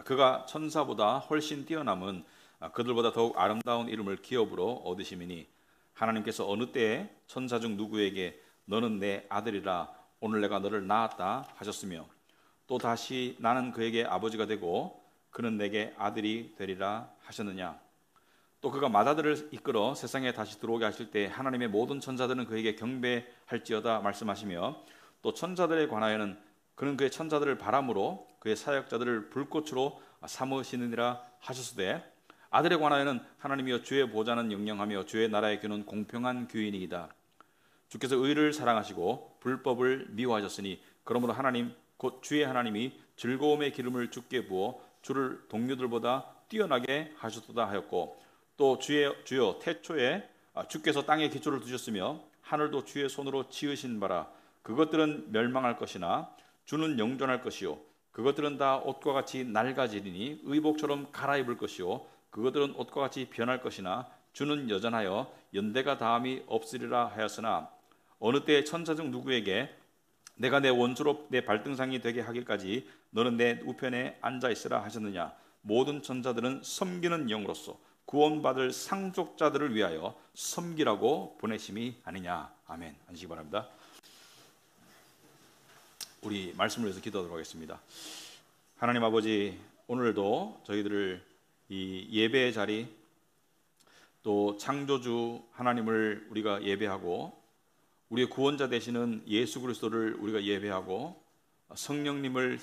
그가 천사보다 훨씬 뛰어남은 그들보다 더욱 아름다운 이름을 기업으로 얻으심이니 하나님께서 어느 때에 천사 중 누구에게 너는 내 아들이라 오늘 내가 너를 낳았다 하셨으며 또 다시 나는 그에게 아버지가 되고 그는 내게 아들이 되리라 하셨느냐. 또 그가 맏아들을 이끌어 세상에 다시 들어오게 하실 때 하나님의 모든 천사들은 그에게 경배할지어다 말씀하시며 또 천사들에 관하여는 그는 그의 천사들을 바람으로 그의 사역자들을 불꽃으로 삼으시느니라 하셨으되 아들에 관하여는 하나님이여 주의 보좌는 영영하며 주의 나라의 규는 공평한 규이니이다. 주께서 의를 사랑하시고 불법을 미워하셨으니 그러므로 하나님 곧 주의 하나님이 즐거움의 기름을 주께 부어 주를 동료들보다 뛰어나게 하셨도다 하였고 또 주여 태초에 주께서 땅에 기초를 두셨으며 하늘도 주의 손으로 지으신 바라 그것들은 멸망할 것이나 주는 영존할 것이요 그것들은 다 옷과 같이 낡아지리니 의복처럼 갈아입을 것이요 그것들은 옷과 같이 변할 것이나 주는 여전하여 연대가 다함이 없으리라 하였으나 어느 때 천사 중 누구에게 내가 내 원수로 내 발등상이 되게 하기까지 너는 내 우편에 앉아 있으라 하셨느냐. 모든 천사들은 섬기는 영으로서 구원받을 상속자들을 위하여 섬기라고 보내심이 아니냐. 아멘. 앉으시기 바랍니다. 우리 말씀을 위해서 기도하도록 하겠습니다. 하나님 아버지, 오늘도 저희들을 이 예배의 자리 또 창조주 하나님을 우리가 예배하고 우리의 구원자 되시는 예수 그리스도를 우리가 예배하고 성령님의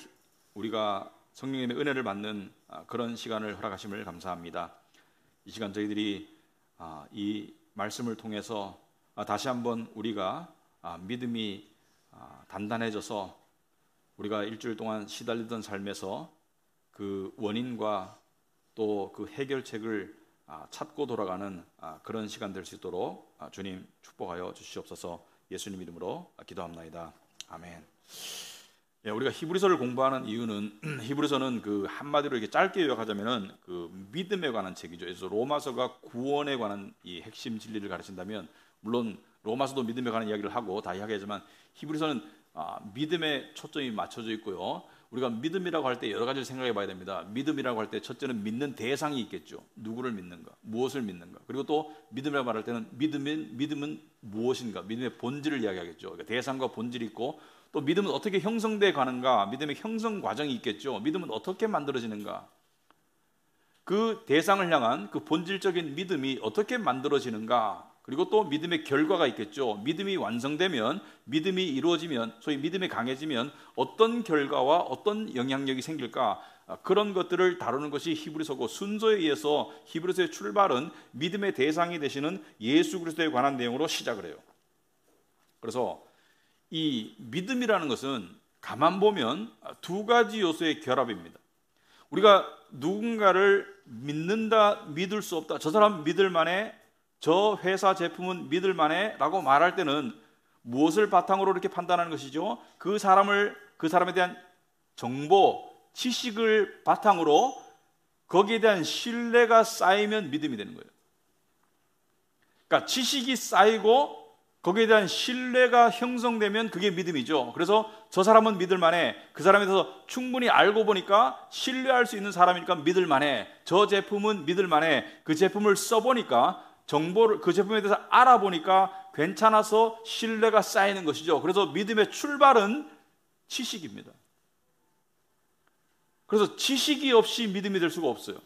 은혜를 받는 그런 시간을 허락하심을 감사합니다. 이 시간 저희들이 이 말씀을 통해서 다시 한번 우리가 믿음이 단단해져서 우리가 일주일 동안 시달리던 삶에서 그 원인과 또 그 해결책을 찾고 돌아가는 그런 시간 될 수 있도록 주님 축복하여 주시옵소서. 예수님 이름으로 기도합나이다. 아멘. 우리가 히브리서를 공부하는 이유는 히브리서는 그 한마디로 이렇게 짧게 요약하자면은 그 믿음에 관한 책이죠. 그래서 로마서가 구원에 관한 이 핵심 진리를 가르친다면 물론 로마서도 믿음에 관한 이야기를 하고 다 이야기하지만 히브리서는 믿음에 초점이 맞춰져 있고요. 우리가 믿음이라고 할 때 여러 가지를 생각해 봐야 됩니다. 믿음이라고 할 때 첫째는 믿는 대상이 있겠죠. 누구를 믿는가, 무엇을 믿는가. 그리고 또 믿음이라고 말할 때는 믿음은 무엇인가, 믿음의 본질을 이야기하겠죠. 그러니까 대상과 본질이 있고 또 믿음은 어떻게 형성돼 가는가, 믿음의 형성 과정이 있겠죠. 믿음은 어떻게 만들어지는가, 그 대상을 향한 그 본질적인 믿음이 어떻게 만들어지는가, 그리고 또 믿음의 결과가 있겠죠. 믿음이 완성되면, 믿음이 이루어지면, 소위 믿음이 강해지면 어떤 결과와 어떤 영향력이 생길까, 그런 것들을 다루는 것이 히브리서고, 순서에 의해서 히브리서의 출발은 믿음의 대상이 되시는 예수 그리스도에 관한 내용으로 시작을 해요. 그래서 이 믿음이라는 것은 가만 보면 두 가지 요소의 결합입니다. 우리가 누군가를 믿는다, 믿을 수 없다, 저 사람 믿을 만해, 저 회사 제품은 믿을 만해 라고 말할 때는 무엇을 바탕으로 이렇게 판단하는 것이죠? 그 사람에 대한 정보, 지식을 바탕으로 거기에 대한 신뢰가 쌓이면 믿음이 되는 거예요. 그러니까 지식이 쌓이고 거기에 대한 신뢰가 형성되면 그게 믿음이죠. 그래서 저 사람은 믿을 만해, 그 사람에 대해서 충분히 알고 보니까 신뢰할 수 있는 사람이니까 믿을 만해, 저 제품은 믿을 만해, 그 제품을 써보니까 정보를, 그 제품에 대해서 알아보니까 괜찮아서 신뢰가 쌓이는 것이죠. 그래서 믿음의 출발은 지식입니다. 그래서 지식이 없이 믿음이 될 수가 없어요.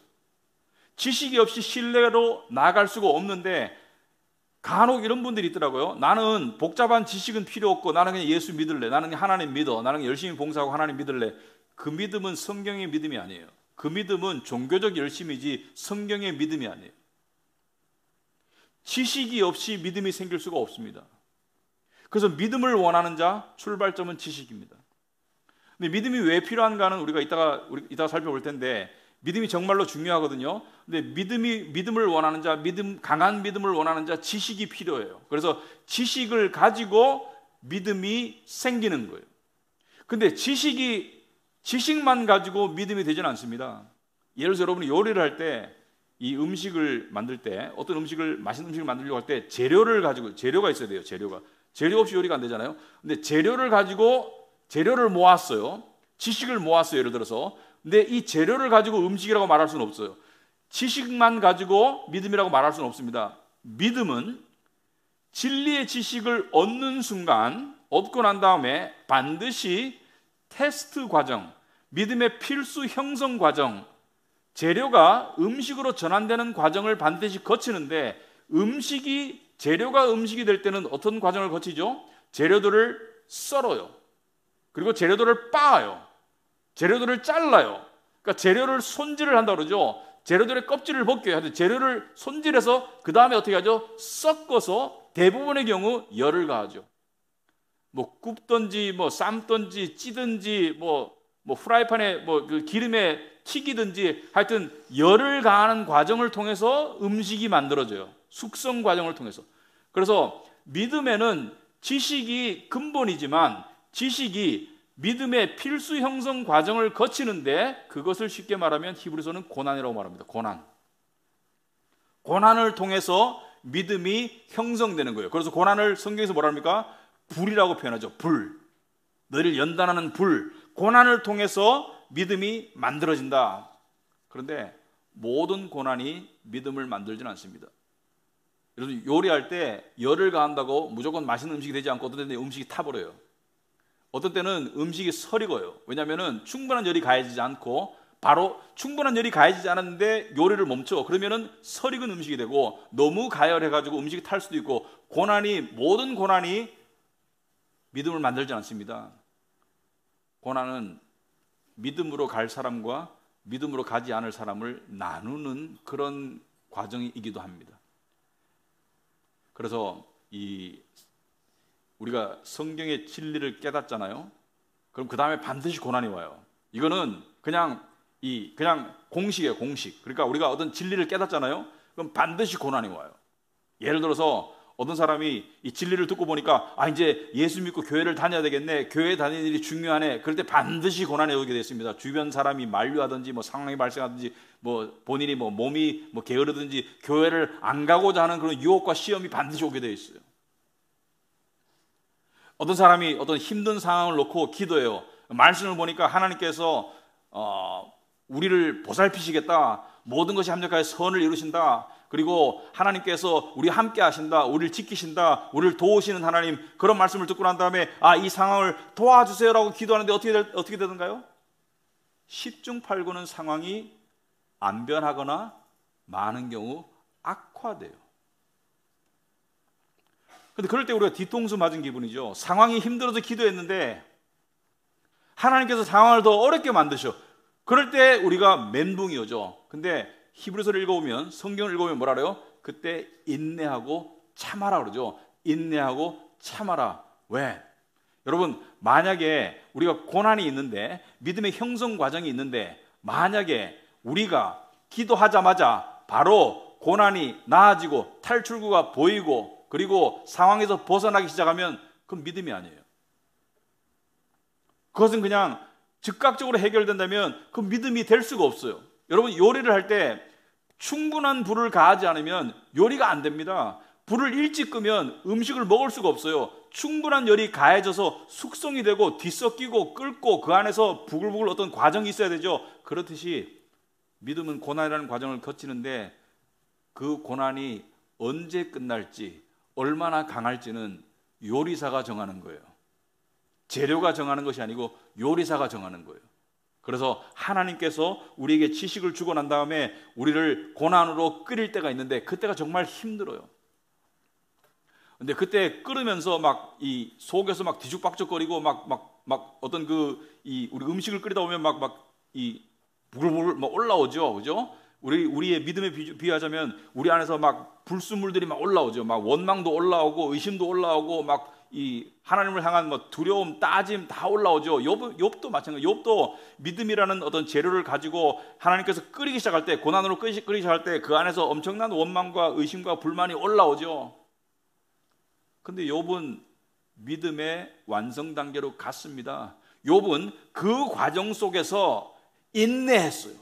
지식이 없이 신뢰로 나아갈 수가 없는데 간혹 이런 분들이 있더라고요. 나는 복잡한 지식은 필요 없고 나는 그냥 예수 믿을래, 나는 하나님 믿어, 나는 열심히 봉사하고 하나님 믿을래. 그 믿음은 성경의 믿음이 아니에요. 그 믿음은 종교적 열심이지 성경의 믿음이 아니에요. 지식이 없이 믿음이 생길 수가 없습니다. 그래서 믿음을 원하는 자, 출발점은 지식입니다. 근데 믿음이 왜 필요한가는 우리가 이따가 살펴볼 텐데, 믿음이 정말로 중요하거든요. 근데 믿음을 원하는 자, 강한 믿음을 원하는 자, 지식이 필요해요. 그래서 지식을 가지고 믿음이 생기는 거예요. 근데 지식만 가지고 믿음이 되지는 않습니다. 예를 들어서 여러분이 요리를 할 때, 이 음식을 만들 때, 어떤 맛있는 음식을 만들려고 할 때 재료가 있어야 돼요. 재료 없이 요리가 안 되잖아요. 근데 재료를 모았어요. 지식을 모았어요. 예를 들어서 근데 이 재료를 가지고 음식이라고 말할 수는 없어요. 지식만 가지고 믿음이라고 말할 수는 없습니다. 믿음은 진리의 지식을 얻는 순간, 얻고 난 다음에 반드시 테스트 과정, 믿음의 필수 형성 과정, 재료가 음식으로 전환되는 과정을 반드시 거치는데, 재료가 음식이 될 때는 어떤 과정을 거치죠? 재료들을 썰어요. 그리고 재료들을 빻아요. 재료들을 잘라요. 그러니까 재료를 손질을 한다고 그러죠. 재료들의 껍질을 벗겨야 하죠. 재료를 손질해서 그 다음에 어떻게 하죠? 섞어서 대부분의 경우 열을 가하죠. 뭐 굽든지 뭐 삶든지 찌든지 뭐 프라이팬에 그 기름에 튀기든지 하여튼 열을 가하는 과정을 통해서 음식이 만들어져요. 숙성 과정을 통해서. 그래서 믿음에는 지식이 근본이지만 지식이 믿음의 필수 형성 과정을 거치는데, 그것을 쉽게 말하면 히브리서는 고난이라고 말합니다. 고난을 통해서 믿음이 형성되는 거예요. 그래서 고난을 성경에서 뭐라 합니까? 불이라고 표현하죠. 불. 너희를 연단하는 불. 고난을 통해서 믿음이 만들어진다. 그런데 모든 고난이 믿음을 만들지는 않습니다. 여러분, 요리할 때 열을 가한다고 무조건 맛있는 음식이 되지 않고 어떤 때는 음식이 타버려요. 어떤 때는 음식이 설익어요. 왜냐하면 충분한 열이 가해지지 않고, 바로 충분한 열이 가해지지 않았는데 요리를 멈춰. 그러면은 설익은 음식이 되고, 너무 가열해가지고 음식이 탈 수도 있고, 모든 고난이 믿음을 만들지 않습니다. 고난은 믿음으로 갈 사람과 믿음으로 가지 않을 사람을 나누는 그런 과정이기도 합니다. 그래서 우리가 성경의 진리를 깨닫잖아요. 그럼 그 다음에 반드시 고난이 와요. 이거는 그냥 공식이에요, 공식. 그러니까 우리가 어떤 진리를 깨닫잖아요. 그럼 반드시 고난이 와요. 예를 들어서 어떤 사람이 이 진리를 듣고 보니까 이제 예수 믿고 교회를 다녀야 되겠네, 교회 다니는 일이 중요하네. 그럴 때 반드시 고난이 오게 됐습니다. 주변 사람이 만류하든지 상황이 발생하든지 본인이 몸이 게으르든지 교회를 안 가고자 하는 그런 유혹과 시험이 반드시 오게 되어 있어요. 어떤 사람이 어떤 힘든 상황을 놓고 기도해요. 말씀을 보니까 하나님께서 우리를 보살피시겠다, 모든 것이 합력하여 선을 이루신다, 그리고 하나님께서 우리 함께 하신다, 우리를 지키신다, 우리를 도우시는 하나님, 그런 말씀을 듣고 난 다음에 이 상황을 도와주세요라고 기도하는데 어떻게 되던가요? 10중 8구는 상황이 안 변하거나 많은 경우 악화돼요. 근데 그럴 때 우리가 뒤통수 맞은 기분이죠. 상황이 힘들어서 기도했는데 하나님께서 상황을 더 어렵게 만드셔. 그럴 때 우리가 멘붕이 오죠. 근데 히브리서를 읽어보면, 성경을 읽어보면 뭐라 그래요? 그때 인내하고 참아라 그러죠. 인내하고 참아라. 왜? 여러분, 만약에 우리가 고난이 있는데, 믿음의 형성 과정이 있는데, 만약에 우리가 기도하자마자 바로 고난이 나아지고 탈출구가 보이고 그리고 상황에서 벗어나기 시작하면 그건 믿음이 아니에요. 그것은 그냥 즉각적으로 해결된다면 그 믿음이 될 수가 없어요. 여러분, 요리를 할 때 충분한 불을 가하지 않으면 요리가 안 됩니다. 불을 일찍 끄면 음식을 먹을 수가 없어요. 충분한 열이 가해져서 숙성이 되고 뒤섞이고 끓고 그 안에서 부글부글 어떤 과정이 있어야 되죠. 그렇듯이 믿음은 고난이라는 과정을 거치는데, 그 고난이 언제 끝날지, 얼마나 강할지는 요리사가 정하는 거예요. 재료가 정하는 것이 아니고 요리사가 정하는 거예요. 그래서 하나님께서 우리에게 지식을 주고 난 다음에 우리를 고난으로 끓일 때가 있는데, 그때가 정말 힘들어요. 근데 그때 끓으면서 이 속에서 뒤죽박죽거리고 어떤 우리 음식을 끓이다 보면 이 부글부글 올라오죠, 그죠? 우리의 믿음에 비유하자면 우리 안에서 불순물들이 올라오죠. 원망도 올라오고 의심도 올라오고 이 하나님을 향한 두려움, 따짐 다 올라오죠. 욥도 마찬가지. 욥도 믿음이라는 어떤 재료를 가지고 하나님께서 끓이기 시작할 때, 고난으로 끓이기 시작할 때 그 안에서 엄청난 원망과 의심과 불만이 올라오죠. 근데 욥은 믿음의 완성 단계로 갔습니다. 욥은 그 과정 속에서 인내했어요.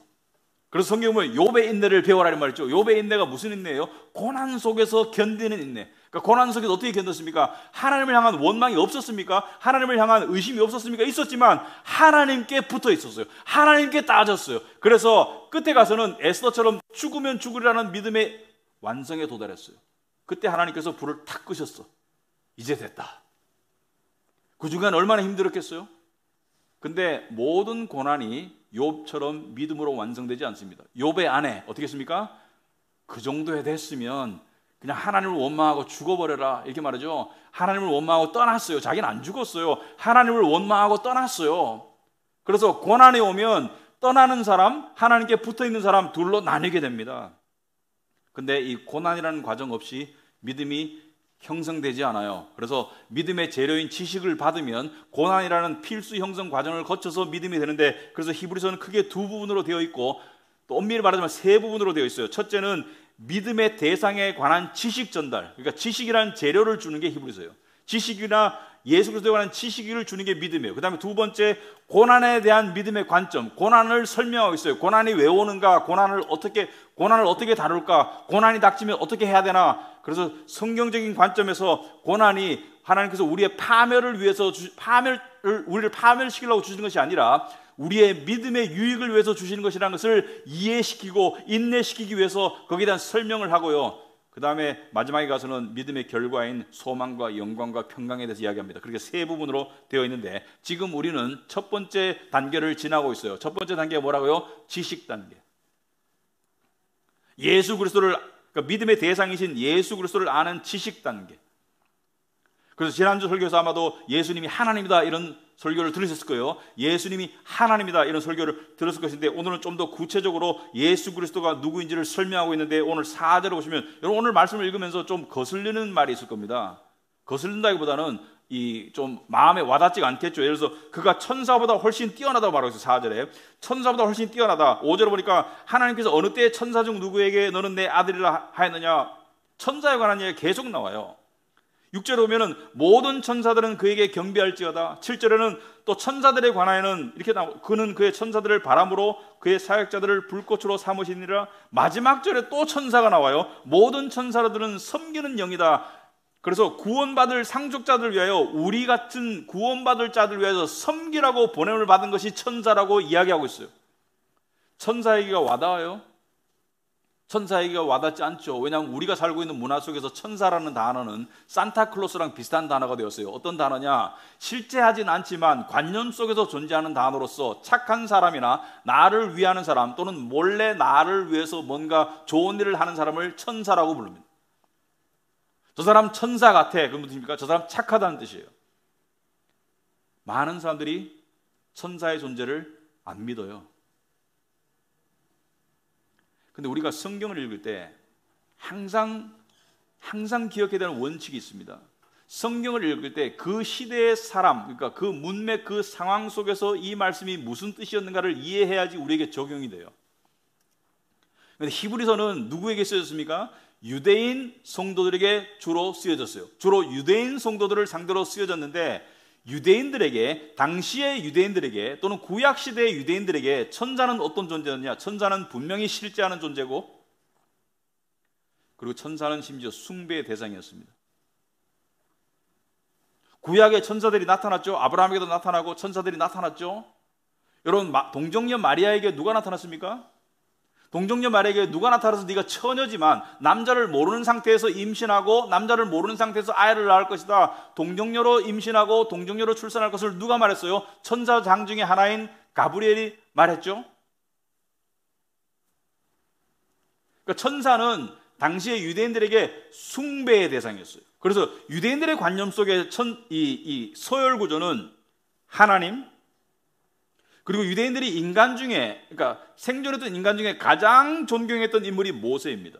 그래서 성경에 보면 욥의 인내를 배워라 이런 말이죠. 욥의 인내가 무슨 인내예요? 고난 속에서 견디는 인내. 그러니까 고난 속에서 어떻게 견뎠습니까? 하나님을 향한 원망이 없었습니까? 하나님을 향한 의심이 없었습니까? 있었지만 하나님께 붙어 있었어요. 하나님께 따졌어요. 그래서 끝에 가서는 에스더처럼 죽으면 죽으리라는 믿음의 완성에 도달했어요. 그때 하나님께서 불을 탁 끄셨어. 이제 됐다. 그 중간 얼마나 힘들었겠어요? 근데 모든 고난이 욥처럼 믿음으로 완성되지 않습니다. 욥의 아내 어떻게 했습니까? 그 정도에 됐으면 그냥 하나님을 원망하고 죽어버려라 이렇게 말하죠. 하나님을 원망하고 떠났어요. 자기는 안 죽었어요. 하나님을 원망하고 떠났어요. 그래서 고난이 오면 떠나는 사람, 하나님께 붙어있는 사람 둘로 나뉘게 됩니다. 근데 이 고난이라는 과정 없이 믿음이 형성되지 않아요. 그래서 믿음의 재료인 지식을 받으면 고난이라는 필수 형성 과정을 거쳐서 믿음이 되는데, 그래서 히브리서는 크게 두 부분으로 되어 있고 또 엄밀히 말하자면 세 부분으로 되어 있어요. 첫째는 믿음의 대상에 관한 지식 전달, 그러니까 지식이라는 재료를 주는 게 히브리서예요. 지식이나 예수 그리스도에 관한 지식을 주는 게 믿음이에요. 그 다음에 두 번째, 고난에 대한 믿음의 관점, 고난을 설명하고 있어요. 고난이 왜 오는가, 고난을 어떻게 다룰까, 고난이 닥치면 어떻게 해야 되나. 그래서 성경적인 관점에서 고난이 하나님께서 우리의 파멸을 위해서 우리를 파멸시키려고 주시는 것이 아니라 우리의 믿음의 유익을 위해서 주시는 것이라는 것을 이해시키고 인내시키기 위해서 거기에 대한 설명을 하고요. 그 다음에 마지막에 가서는 믿음의 결과인 소망과 영광과 평강에 대해서 이야기합니다. 그렇게 세 부분으로 되어 있는데 지금 우리는 첫 번째 단계를 지나고 있어요. 첫 번째 단계가 뭐라고요? 지식 단계. 예수 그리스도를, 그러니까 믿음의 대상이신 예수 그리스도를 아는 지식 단계. 그래서 지난주 설교에서 아마도 예수님이 하나님이다 이런 설교를 들으셨을 거예요. 예수님이 하나님이다 이런 설교를 들었을 것인데, 오늘은 좀 더 구체적으로 예수 그리스도가 누구인지를 설명하고 있는데, 오늘 4절을 보시면 여러분 오늘 말씀을 읽으면서 좀 거슬리는 말이 있을 겁니다. 거슬린다기보다는 좀 마음에 와닿지가 않겠죠. 예를 들어서 그가 천사보다 훨씬 뛰어나다고 말하고 있어요. 4절에 천사보다 훨씬 뛰어나다. 5절에 보니까 하나님께서 어느 때에 천사 중 누구에게 너는 내 아들이라 하였느냐, 천사에 관한 얘기가 계속 나와요. 6절에 보면은 모든 천사들은 그에게 경배할지어다. 7절에는 또 천사들에 관하여는 이렇게 나오고, 그는 그의 천사들을 바람으로 그의 사역자들을 불꽃으로 삼으시니라. 마지막 절에 또 천사가 나와요. 모든 천사들은 섬기는 영이다. 그래서 구원받을 상속자들 위하여, 우리 같은 구원받을 자들 위하여 섬기라고 보냄을 받은 것이 천사라고 이야기하고 있어요. 천사 얘기가 와닿아요? 천사 얘기가 와닿지 않죠. 왜냐하면 우리가 살고 있는 문화 속에서 천사라는 단어는 산타클로스랑 비슷한 단어가 되었어요. 어떤 단어냐, 실제 하진 않지만 관념 속에서 존재하는 단어로서 착한 사람이나 나를 위하는 사람, 또는 몰래 나를 위해서 뭔가 좋은 일을 하는 사람을 천사라고 부릅니다. 저 사람 천사 같아, 그런 뜻입니까? 저 사람 착하다는 뜻이에요. 많은 사람들이 천사의 존재를 안 믿어요. 근데 우리가 성경을 읽을 때 항상 기억해야 되는 원칙이 있습니다. 성경을 읽을 때 그 시대의 사람, 그러니까 그 문맥, 그 상황 속에서 이 말씀이 무슨 뜻이었는가를 이해해야지 우리에게 적용이 돼요. 그런데 히브리서는 누구에게 쓰여졌습니까? 유대인 성도들에게 주로 쓰여졌어요. 주로 유대인 성도들을 상대로 쓰여졌는데, 유대인들에게, 당시의 유대인들에게 또는 구약시대의 유대인들에게 천사는 어떤 존재였냐? 천사는 분명히 실제하는 존재고, 그리고 천사는 심지어 숭배의 대상이었습니다. 구약에 천사들이 나타났죠. 아브라함에게도 나타나고 천사들이 나타났죠. 여러분, 동정녀 마리아에게 누가 나타났습니까? 동정녀 마리아에게 누가 나타나서 네가 처녀지만 남자를 모르는 상태에서 임신하고 남자를 모르는 상태에서 아이를 낳을 것이다. 동정녀로 임신하고 동정녀로 출산할 것을 누가 말했어요? 천사장 중에 하나인 가브리엘이 말했죠. 그러니까 천사는 당시의 유대인들에게 숭배의 대상이었어요. 그래서 유대인들의 관념 속에 이 서열 구조는 하나님, 그리고 유대인들이 인간 중에, 그러니까 생존했던 인간 중에 가장 존경했던 인물이 모세입니다.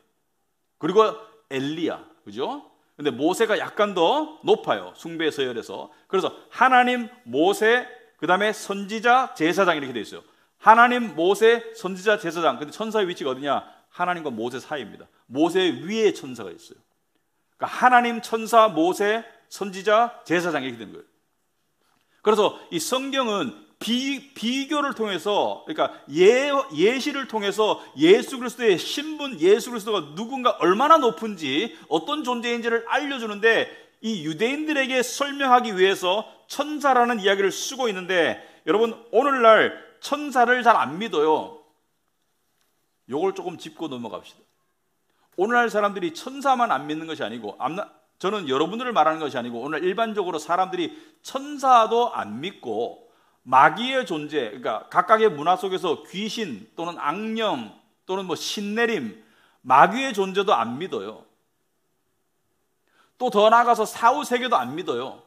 그리고 엘리야, 그죠? 근데 모세가 약간 더 높아요, 숭배 서열에서. 그래서 하나님, 모세, 그 다음에 선지자, 제사장 이렇게 돼 있어요. 하나님, 모세, 선지자, 제사장. 근데 천사의 위치가 어디냐? 하나님과 모세 사이입니다. 모세 위에 천사가 있어요. 그러니까 하나님, 천사, 모세, 선지자, 제사장 이렇게 된 거예요. 그래서 이 성경은 비교를 통해서, 그러니까 예시를 통해서 예수 그리스도의 신분, 예수 그리스도가 누군가 얼마나 높은지, 어떤 존재인지를 알려주는데, 이 유대인들에게 설명하기 위해서 천사라는 이야기를 쓰고 있는데, 여러분 오늘날 천사를 잘 안 믿어요. 요걸 조금 짚고 넘어갑시다. 오늘날 사람들이 천사만 안 믿는 것이 아니고, 저는 여러분들을 말하는 것이 아니고, 오늘 일반적으로 사람들이 천사도 안 믿고 마귀의 존재, 그러니까 각각의 문화 속에서 귀신 또는 악령 또는 뭐 신내림, 마귀의 존재도 안 믿어요. 또 더 나아가서 사후세계도 안 믿어요.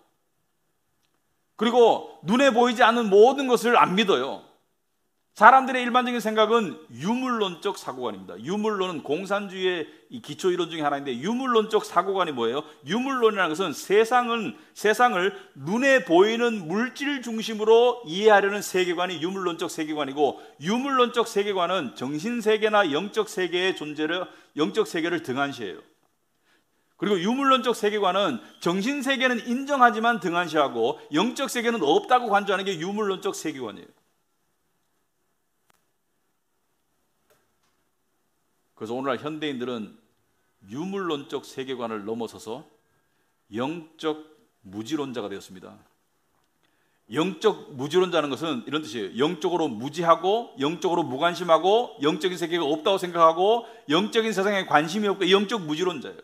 그리고 눈에 보이지 않는 모든 것을 안 믿어요. 사람들의 일반적인 생각은 유물론적 사고관입니다. 유물론은 공산주의의 기초 이론 중에 하나인데, 유물론적 사고관이 뭐예요? 유물론이라는 것은 세상을 눈에 보이는 물질 중심으로 이해하려는 세계관이 유물론적 세계관이고, 유물론적 세계관은 정신세계나 영적 세계의 존재를, 영적 세계를 등한시해요. 그리고 유물론적 세계관은 정신세계는 인정하지만 등한시하고 영적 세계는 없다고 간주하는 게 유물론적 세계관이에요. 그래서 오늘날 현대인들은 유물론적 세계관을 넘어서서 영적 무지론자가 되었습니다. 영적 무지론자는 것은 이런 뜻이에요. 영적으로 무지하고 영적으로 무관심하고 영적인 세계가 없다고 생각하고 영적인 세상에 관심이 없고 영적 무지론자예요.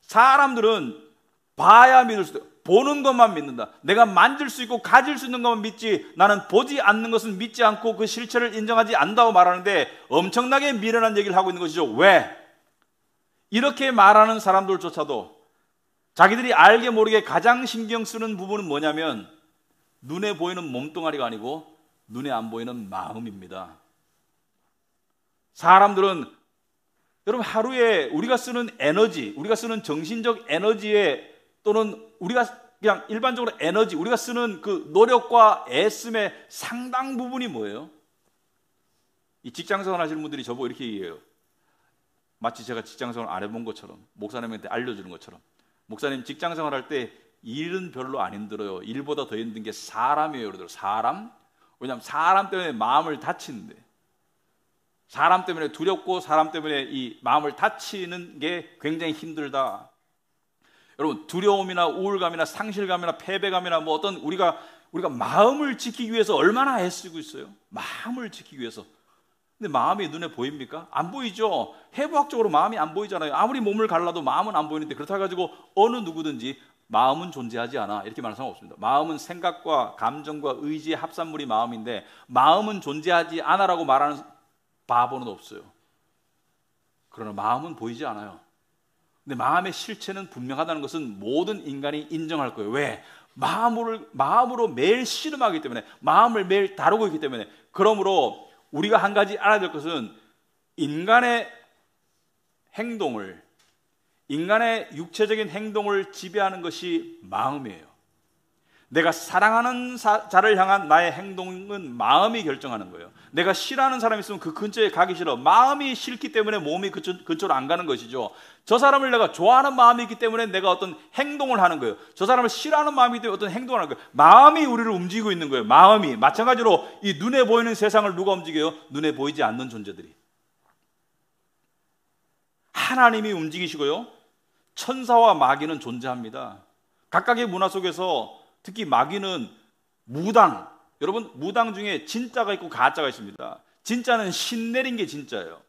사람들은 봐야 믿을 수도 있고 보는 것만 믿는다. 내가 만질 수 있고 가질 수 있는 것만 믿지, 나는 보지 않는 것은 믿지 않고 그 실체를 인정하지 않는다고 말하는데, 엄청나게 미련한 얘기를 하고 있는 것이죠. 왜? 이렇게 말하는 사람들조차도 자기들이 알게 모르게 가장 신경 쓰는 부분은 뭐냐면, 눈에 보이는 몸뚱아리가 아니고 눈에 안 보이는 마음입니다. 사람들은, 여러분, 하루에 우리가 쓰는 에너지, 우리가 쓰는 정신적 에너지에, 또는 우리가 그냥 일반적으로 에너지, 우리가 쓰는 그 노력과 애씀의 상당 부분이 뭐예요? 이 직장생활 하시는 분들이 저보고 이렇게 얘기해요. 마치 제가 직장생활 안 해본 것처럼, 목사님한테 알려주는 것처럼. 목사님, 직장생활 할 때 일은 별로 안 힘들어요. 일보다 더 힘든 게 사람이에요. 그러더라고요. 사람? 왜냐하면 사람 때문에 마음을 다치는데, 사람 때문에 두렵고 사람 때문에 이 마음을 다치는 게 굉장히 힘들다. 여러분, 두려움이나 우울감이나 상실감이나 패배감이나 뭐 어떤 우리가 마음을 지키기 위해서 얼마나 애쓰고 있어요. 마음을 지키기 위해서. 근데 마음이 눈에 보입니까? 안 보이죠. 해부학적으로 마음이 안 보이잖아요. 아무리 몸을 갈라도 마음은 안 보이는데, 그렇다 가지고 어느 누구든지 마음은 존재하지 않아 이렇게 말하는 사람 없습니다. 마음은 생각과 감정과 의지의 합산물이 마음인데, 마음은 존재하지 않아라고 말하는 바보는 없어요. 그러나 마음은 보이지 않아요. 근데 마음의 실체는 분명하다는 것은 모든 인간이 인정할 거예요. 왜? 마음으로 매일 씨름하기 때문에, 마음을 매일 다루고 있기 때문에. 그러므로 우리가 한 가지 알아야 될 것은, 인간의 행동을, 인간의 육체적인 행동을 지배하는 것이 마음이에요. 내가 사랑하는 자를 향한 나의 행동은 마음이 결정하는 거예요. 내가 싫어하는 사람이 있으면 그 근처에 가기 싫어. 마음이 싫기 때문에 몸이 근처로 안 가는 것이죠. 저 사람을 내가 좋아하는 마음이 있기 때문에 내가 어떤 행동을 하는 거예요. 저 사람을 싫어하는 마음이기 때문에 어떤 행동을 하는 거예요. 마음이 우리를 움직이고 있는 거예요. 마음이. 마찬가지로 이 눈에 보이는 세상을 누가 움직여요? 눈에 보이지 않는 존재들이. 하나님이 움직이시고요, 천사와 마귀는 존재합니다. 각각의 문화 속에서 특히 마귀는 무당, 여러분, 무당 중에 진짜가 있고 가짜가 있습니다. 진짜는 신 내린 게 진짜예요.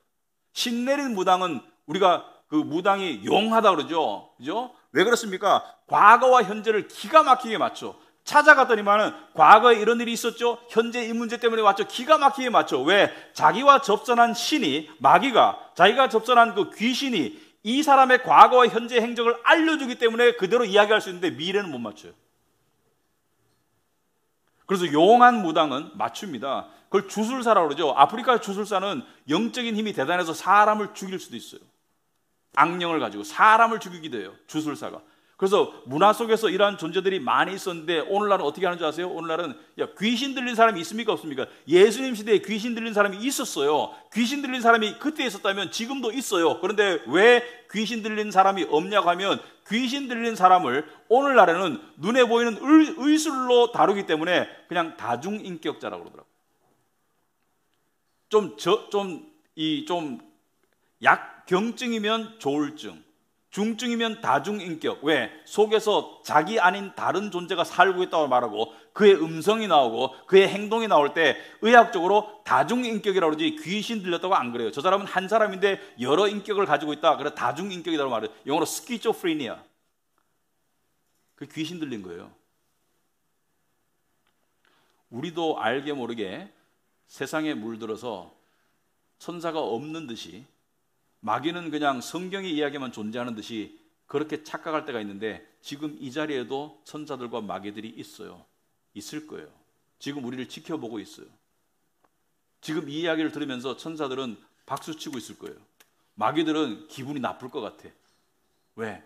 신 내린 무당은 우리가 그 무당이 용하다 그러죠. 그죠? 왜 그렇습니까? 과거와 현재를 기가 막히게 맞춰. 찾아갔더니만은 과거에 이런 일이 있었죠. 현재 이 문제 때문에 왔죠. 기가 막히게 맞춰. 왜? 자기와 접선한 신이, 마귀가, 자기가 접선한 그 귀신이 이 사람의 과거와 현재 행적을 알려주기 때문에 그대로 이야기할 수 있는데, 미래는 못 맞춰요. 그래서 용한 무당은 맞춥니다. 그걸 주술사라고 그러죠. 아프리카 주술사는 영적인 힘이 대단해서 사람을 죽일 수도 있어요. 악령을 가지고 사람을 죽이기도 해요, 주술사가. 그래서 문화 속에서 이러한 존재들이 많이 있었는데 오늘날은 어떻게 하는 줄 아세요? 오늘날은 귀신 들린 사람이 있습니까? 없습니까? 예수님 시대에 귀신 들린 사람이 있었어요. 귀신 들린 사람이 그때 있었다면 지금도 있어요. 그런데 왜 귀신 들린 사람이 없냐고 하면 귀신 들린 사람을 오늘날에는 눈에 보이는 의술로 다루기 때문에 그냥 다중인격자라고 그러더라고요. 좀 약경증이면 조울증, 중증이면 다중인격. 왜? 속에서 자기 아닌 다른 존재가 살고 있다고 말하고 그의 음성이 나오고 그의 행동이 나올 때 의학적으로 다중인격이라고 그러지 귀신 들렸다고 안 그래요. 저 사람은 한 사람인데 여러 인격을 가지고 있다. 그래서 다중인격이라고 말해요. 영어로 스키조프레니아. 그 귀신 들린 거예요. 우리도 알게 모르게 세상에 물들어서 천사가 없는 듯이 마귀는 그냥 성경의 이야기만 존재하는 듯이 그렇게 착각할 때가 있는데 지금 이 자리에도 천사들과 마귀들이 있어요. 있을 거예요. 지금 우리를 지켜보고 있어요. 지금 이 이야기를 들으면서 천사들은 박수치고 있을 거예요. 마귀들은 기분이 나쁠 것 같아. 왜?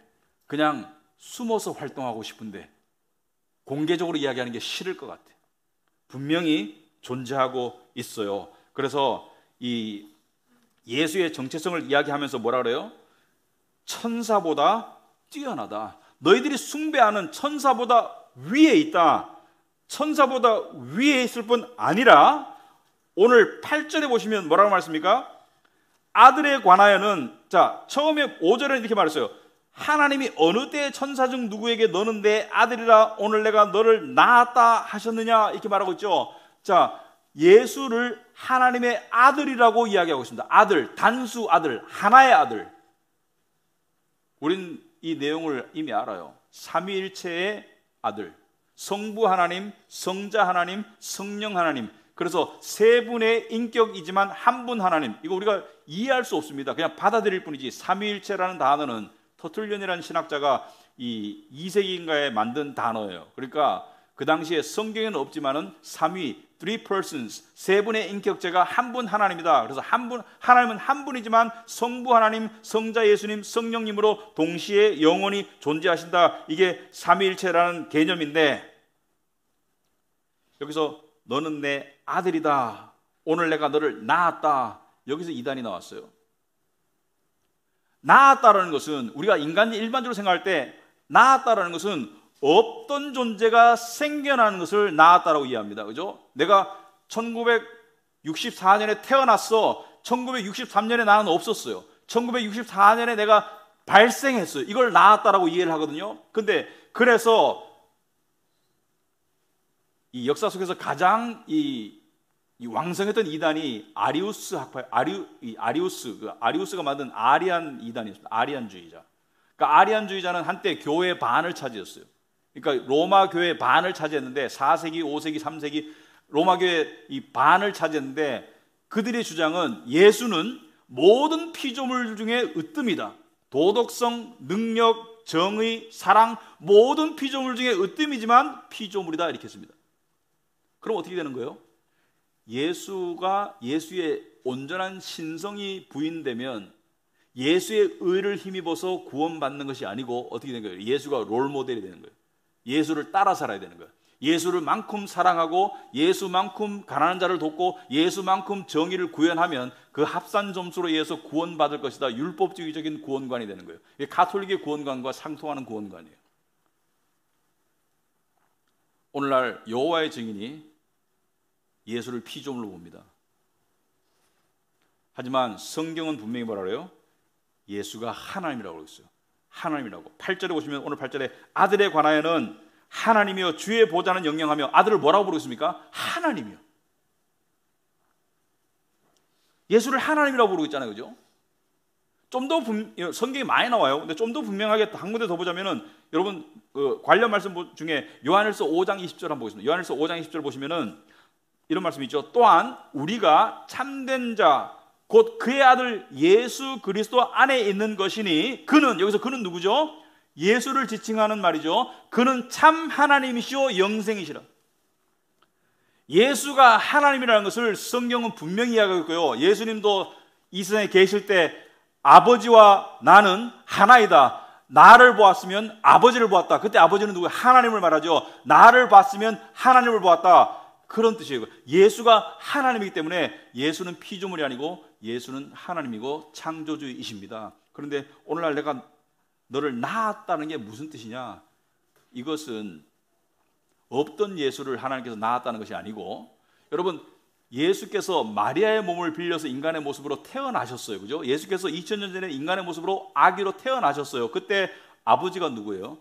그냥 숨어서 활동하고 싶은데 공개적으로 이야기하는 게 싫을 것 같아. 분명히 존재하고 있어요. 그래서 이 예수의 정체성을 이야기하면서 뭐라 그래요? 천사보다 뛰어나다. 너희들이 숭배하는 천사보다 위에 있다. 천사보다 위에 있을 뿐 아니라 오늘 8절에 보시면 뭐라고 말씀입니까? 아들에 관하여는 처음에 5절에 이렇게 말했어요. 하나님이 어느 때에 천사 중 누구에게 너는 내 아들이라 오늘 내가 너를 낳았다 하셨느냐 이렇게 말하고 있죠. 예수를 하나님의 아들이라고 이야기하고 있습니다. 아들, 단수 아들, 하나의 아들. 우린 이 내용을 이미 알아요. 삼위일체의 아들, 성부 하나님, 성자 하나님, 성령 하나님. 그래서 세 분의 인격이지만 한 분 하나님. 이거 우리가 이해할 수 없습니다. 그냥 받아들일 뿐이지. 삼위일체라는 단어는 터툴리언이라는 신학자가 이 2세기인가에 만든 단어예요. 그러니까 그 당시에 성경에는 없지만은 삼위, three persons, 세 분의 인격체가 한 분 하나님이다. 그래서 하나님은 한 분이지만 성부 하나님, 성자 예수님, 성령님으로 동시에 영원히 존재하신다. 이게 삼위일체라는 개념인데 여기서 너는 내 아들이다. 오늘 내가 너를 낳았다. 여기서 이단이 나왔어요. 낳았다라는 것은 우리가 인간이 일반적으로 생각할 때 낳았다라는 것은 없던 존재가 생겨나는 것을 낳았다라고 이해합니다. 그죠? 내가 1964년에 태어났어. 1963년에 나는 없었어요. 1964년에 내가 발생했어요. 이걸 낳았다라고 이해를 하거든요. 근데 그래서 이 역사 속에서 가장 이 왕성했던 이단이 아리우스 학파, 아리우스가 만든 아리안 이단이었습니다. 아리안주의자. 그러니까 아리안주의자는 한때 교회 반을 차지했어요. 그러니까 로마 교회 반을 차지했는데 4세기, 5세기, 3세기 로마 교회 이 반을 차지했는데 그들의 주장은 예수는 모든 피조물 중에 으뜸이다. 도덕성, 능력, 정의, 사랑 모든 피조물 중에 으뜸이지만 피조물이다 이렇게 했습니다. 그럼 어떻게 되는 거예요? 예수의 온전한 신성이 부인되면 예수의 의를 힘입어서 구원받는 것이 아니고 어떻게 되는 거예요? 예수가 롤모델이 되는 거예요. 예수를 따라 살아야 되는 거예요. 예수를 만큼 사랑하고 예수만큼 가난한 자를 돕고 예수만큼 정의를 구현하면 그 합산 점수로 의해서 구원받을 것이다. 율법주의적인 구원관이 되는 거예요. 이게 가톨릭의 구원관과 상통하는 구원관이에요. 오늘날 여호와의 증인이 예수를 피조물로 봅니다. 하지만 성경은 분명히 뭐라 그래요? 예수가 하나님이라고 그랬어요. 하나님이라고. 8절에 보시면 오늘 8절에 아들에 관하여는 하나님이여 주의 보좌는 영영하며 아들을 뭐라고 부르겠습니까? 하나님이요. 예수를 하나님이라고 부르고 있잖아요. 그죠? 좀 더 성경이 많이 나와요. 근데 좀 더 분명하게 한 군데 더 보자면은 여러분 관련 말씀 중에 요한일서 5장 20절 한번 보겠습니다. 요한일서 5장 20절 보시면은 이런 말씀이 있죠. 또한 우리가 참된 자 곧 그의 아들 예수 그리스도 안에 있는 것이니 그는 여기서 그는 누구죠? 예수를 지칭하는 말이죠. 그는 참 하나님이시오 영생이시라. 예수가 하나님이라는 것을 성경은 분명히 이야기하고 있고요. 예수님도 이 세상에 계실 때 아버지와 나는 하나이다. 나를 보았으면 아버지를 보았다. 그때 아버지는 누구예요? 하나님을 말하죠. 나를 봤으면 하나님을 보았다. 그런 뜻이에요. 예수가 하나님이기 때문에 예수는 피조물이 아니고 예수는 하나님이고 창조주이십니다. 그런데 오늘날 내가 너를 낳았다는 게 무슨 뜻이냐? 이것은 없던 예수를 하나님께서 낳았다는 것이 아니고, 여러분, 예수께서 마리아의 몸을 빌려서 인간의 모습으로 태어나셨어요. 그죠? 예수께서 2000년 전에 인간의 모습으로 아기로 태어나셨어요. 그때 아버지가 누구예요?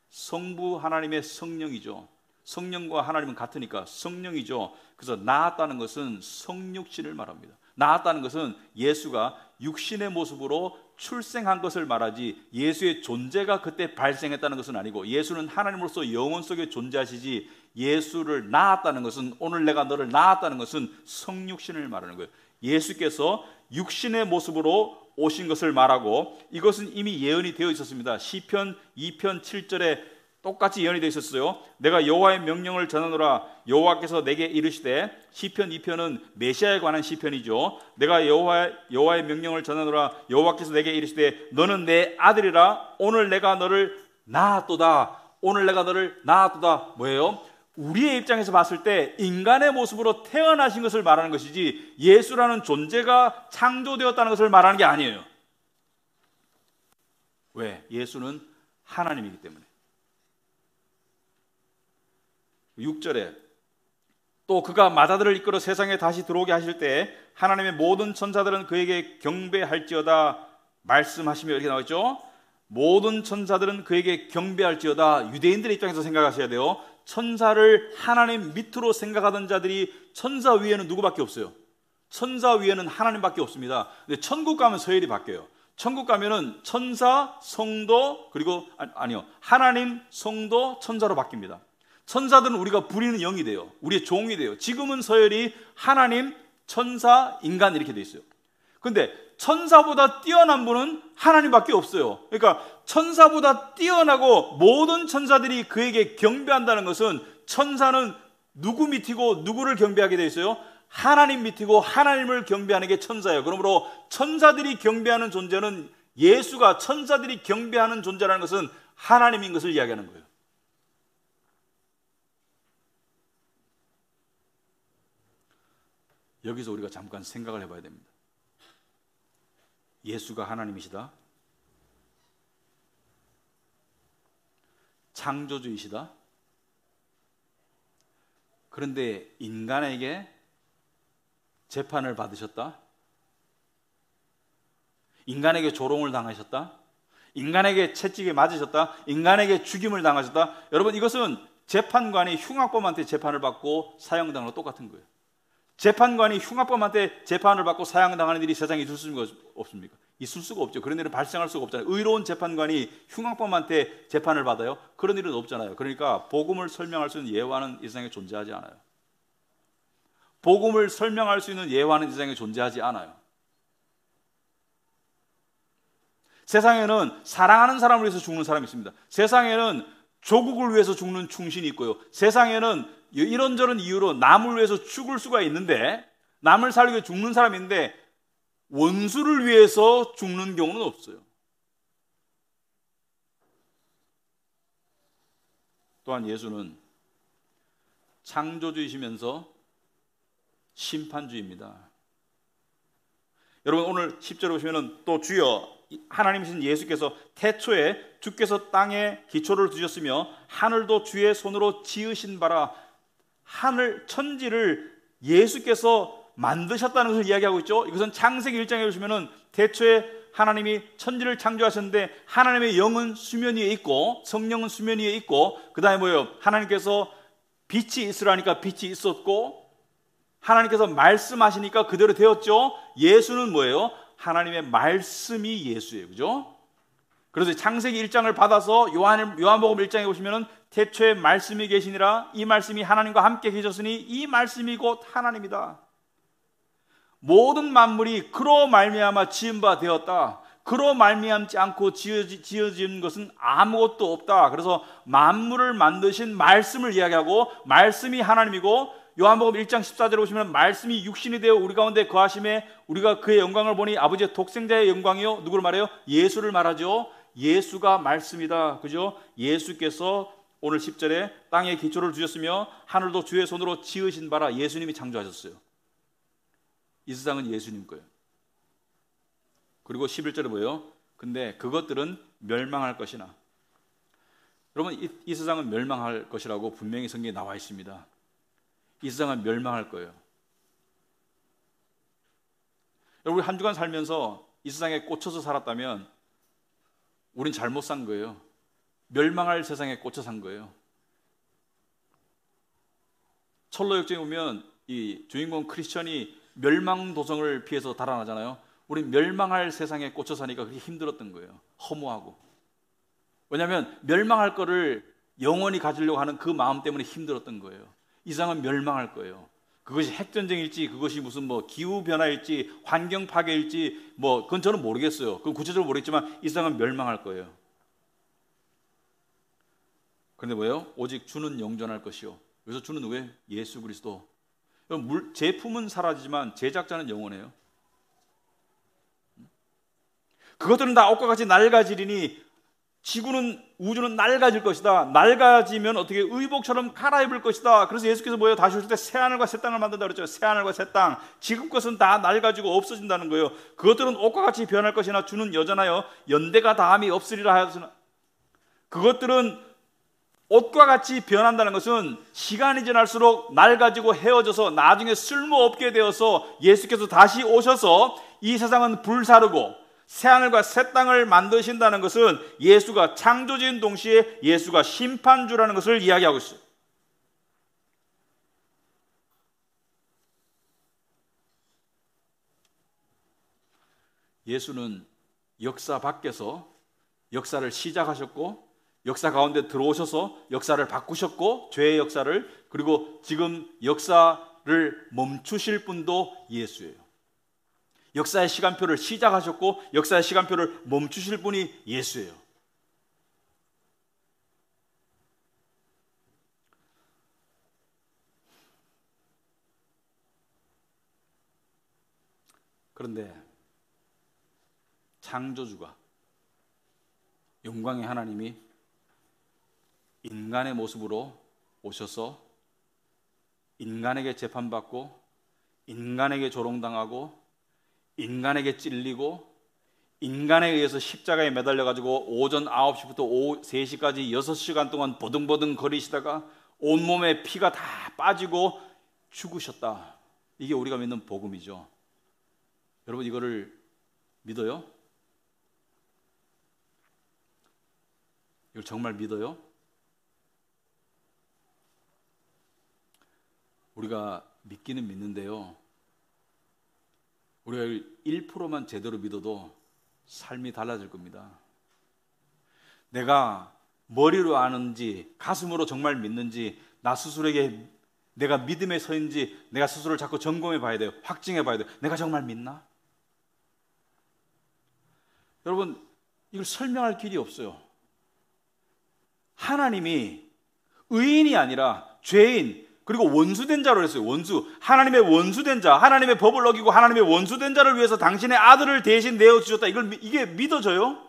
성부 하나님의 성령이죠. 성령과 하나님은 같으니까 성령이죠. 그래서 낳았다는 것은 성육신을 말합니다. 낳았다는 것은 예수가 육신의 모습으로 출생한 것을 말하지, 예수의 존재가 그때 발생했다는 것은 아니고, 예수는 하나님으로서 영혼 속에 존재하시지, 예수를 낳았다는 것은, 오늘 내가 너를 낳았다는 것은 성육신을 말하는 거예요. 예수께서 육신의 모습으로 오신 것을 말하고, 이것은 이미 예언이 되어 있었습니다. 시편 2편 7절에 똑같이 예언이 되어 있었어요. 내가 여호와의 명령을 전하노라. 여호와께서 내게 이르시되, 시편 2편은 메시아에 관한 시편이죠. 내가 여호와의 명령을 전하노라. 여호와께서 내게 이르시되 너는 내 아들이라. 오늘 내가 너를 낳았도다. 오늘 내가 너를 낳았도다. 뭐예요? 우리의 입장에서 봤을 때 인간의 모습으로 태어나신 것을 말하는 것이지, 예수라는 존재가 창조되었다는 것을 말하는 게 아니에요. 왜? 예수는 하나님이기 때문에. 6절에 또 그가 맏아들을 이끌어 세상에 다시 들어오게 하실 때 하나님의 모든 천사들은 그에게 경배할지어다 말씀하시며, 이렇게 나와 있죠. 모든 천사들은 그에게 경배할지어다. 유대인들의 입장에서 생각하셔야 돼요. 천사를 하나님 밑으로 생각하던 자들이, 천사 위에는 누구밖에 없어요? 천사 위에는 하나님밖에 없습니다. 근데 천국 가면 서열이 바뀌어요. 천국 가면은 천사, 성도, 그리고 아니요, 하나님, 성도, 천사로 바뀝니다. 천사들은 우리가 부리는 영이 돼요. 우리의 종이 돼요. 지금은 서열이 하나님, 천사, 인간 이렇게 돼 있어요. 근데 천사보다 뛰어난 분은 하나님밖에 없어요. 그러니까 천사보다 뛰어나고 모든 천사들이 그에게 경배한다는 것은, 천사는 누구 밑이고 누구를 경배하게 돼 있어요? 하나님 밑이고 하나님을 경배하는 게 천사예요. 그러므로 천사들이 경배하는 존재는, 예수가 천사들이 경배하는 존재라는 것은 하나님인 것을 이야기하는 거예요. 여기서 우리가 잠깐 생각을 해봐야 됩니다. 예수가 하나님이시다, 창조주이시다. 그런데 인간에게 재판을 받으셨다, 인간에게 조롱을 당하셨다, 인간에게 채찍에 맞으셨다, 인간에게 죽임을 당하셨다. 여러분, 이것은 재판관이 흉악범한테 재판을 받고 사형당하는 거 똑같은 거예요. 재판관이 흉악범한테 재판을 받고 사형당하는 일이 세상에 있을 수가 없습니까? 있을 수가 없죠. 그런 일은 발생할 수가 없잖아요. 의로운 재판관이 흉악범한테 재판을 받아요? 그런 일은 없잖아요. 그러니까 복음을 설명할 수 있는 예화는 이 세상에 존재하지 않아요. 복음을 설명할 수 있는 예화는 이 세상에 존재하지 않아요. 세상에는 사랑하는 사람을 위해서 죽는 사람이 있습니다. 세상에는 조국을 위해서 죽는 충신이 있고요. 세상에는 이런저런 이유로 남을 위해서 죽을 수가 있는데, 남을 살리기 위해 죽는 사람이 있는데 원수를 위해서 죽는 경우는 없어요. 또한 예수는 창조주이시면서 심판주입니다. 여러분, 오늘 10절에 보시면 또 주여, 하나님이신 예수께서 태초에 주께서 땅에 기초를 두셨으며 하늘도 주의 손으로 지으신 바라. 하늘 천지를 예수께서 만드셨다는 것을 이야기하고 있죠. 이것은 창세기 1장에 보시면은 태초에 하나님이 천지를 창조하셨는데, 하나님의 영은 수면 위에 있고 성령은 수면 위에 있고, 그 다음에 뭐예요? 하나님께서 빛이 있으라니까 빛이 있었고, 하나님께서 말씀하시니까 그대로 되었죠. 예수는 뭐예요? 하나님의 말씀이 예수예요. 그죠? 그래서 창세기 1장을 받아서 요한복음 1장에 보시면은 태초에 말씀이 계시니라. 이 말씀이 하나님과 함께 계셨으니 이 말씀이 곧 하나님이다. 모든 만물이 그로 말미암아 지은 바 되었다. 그로 말미암지 않고 지어진 것은 아무것도 없다. 그래서 만물을 만드신 말씀을 이야기하고, 말씀이 하나님이고, 요한복음 1장 14절에 보시면 말씀이 육신이 되어 우리 가운데 거하심에 우리가 그의 영광을 보니 아버지의 독생자의 영광이요. 누구를 말해요? 예수를 말하죠. 예수가 말씀이다. 그죠? 예수께서 오늘 10절에 땅에 기초를 두셨으며 하늘도 주의 손으로 지으신 바라. 예수님이 창조하셨어요. 이 세상은 예수님 거예요. 그리고 11절에 뭐예요? 근데 그것들은 멸망할 것이나. 여러분, 이 세상은 멸망할 것이라고 분명히 성경에 나와 있습니다. 이 세상은 멸망할 거예요. 여러분, 한 주간 살면서 이 세상에 꽂혀서 살았다면 우린 잘못 산 거예요. 멸망할 세상에 꽂혀 산 거예요. 철로 역정에 보면 이 주인공 크리스천이 멸망도성을 피해서 달아나잖아요. 우린 멸망할 세상에 꽂혀 사니까 그렇게 힘들었던 거예요. 허무하고. 왜냐하면 멸망할 거를 영원히 가지려고 하는 그 마음 때문에 힘들었던 거예요. 이 세상은 멸망할 거예요. 그것이 핵전쟁일지, 그것이 무슨 뭐 기후변화일지, 환경 파괴일지, 뭐 그건 저는 모르겠어요. 그건 구체적으로 모르겠지만 이 세상은 멸망할 거예요. 그런데 뭐예요? 오직 주는 영존할 것이요. 여기서 주는 누구예요? 예수 그리스도. 제품은 사라지지만 제작자는 영원해요. 그것들은 다 옷과 같이 낡아지리니 지구는, 우주는 낡아질 것이다. 낡아지면 어떻게 의복처럼 갈아입을 것이다. 그래서 예수께서 뭐예요? 다시 오실 때 새하늘과 새 땅을 만든다 그랬죠. 새하늘과 새 땅. 지금 것은 다 낡아지고 없어진다는 거예요. 그것들은 옷과 같이 변할 것이나 주는 여전하여 연대가 다함이 없으리라 하였으나. 그것들은 옷과 같이 변한다는 것은 시간이 지날수록 낡아지고 헤어져서 나중에 쓸모없게 되어서 예수께서 다시 오셔서 이 세상은 불사르고 새하늘과 새 땅을 만드신다는 것은 예수가 창조주인 동시에 예수가 심판주라는 것을 이야기하고 있어요. 예수는 역사 밖에서 역사를 시작하셨고 역사 가운데 들어오셔서 역사를 바꾸셨고 죄의 역사를, 그리고 지금 역사를 멈추실 분도 예수예요. 역사의 시간표를 시작하셨고 역사의 시간표를 멈추실 분이 예수예요. 그런데 창조주가, 영광의 하나님이 인간의 모습으로 오셔서 인간에게 재판받고 인간에게 조롱당하고 인간에게 찔리고 인간에 의해서 십자가에 매달려가지고 오전 9시부터 오후 3시까지 6시간 동안 버둥버둥 거리시다가 온몸에 피가 다 빠지고 죽으셨다. 이게 우리가 믿는 복음이죠. 여러분, 이거를 믿어요? 이걸 정말 믿어요? 우리가 믿기는 믿는데요, 우리가 1%만 제대로 믿어도 삶이 달라질 겁니다. 내가 머리로 아는지 가슴으로 정말 믿는지, 나 스스로에게 내가 믿음에 서인지 내가 스스로를 자꾸 점검해 봐야 돼요. 확증해 봐야 돼요. 내가 정말 믿나? 여러분, 이걸 설명할 길이 없어요. 하나님이 의인이 아니라 죄인, 그리고 원수된 자로 했어요. 원수. 하나님의 원수된 자, 하나님의 법을 어기고 하나님의 원수된 자를 위해서 당신의 아들을 대신 내어주셨다. 이게 믿어져요?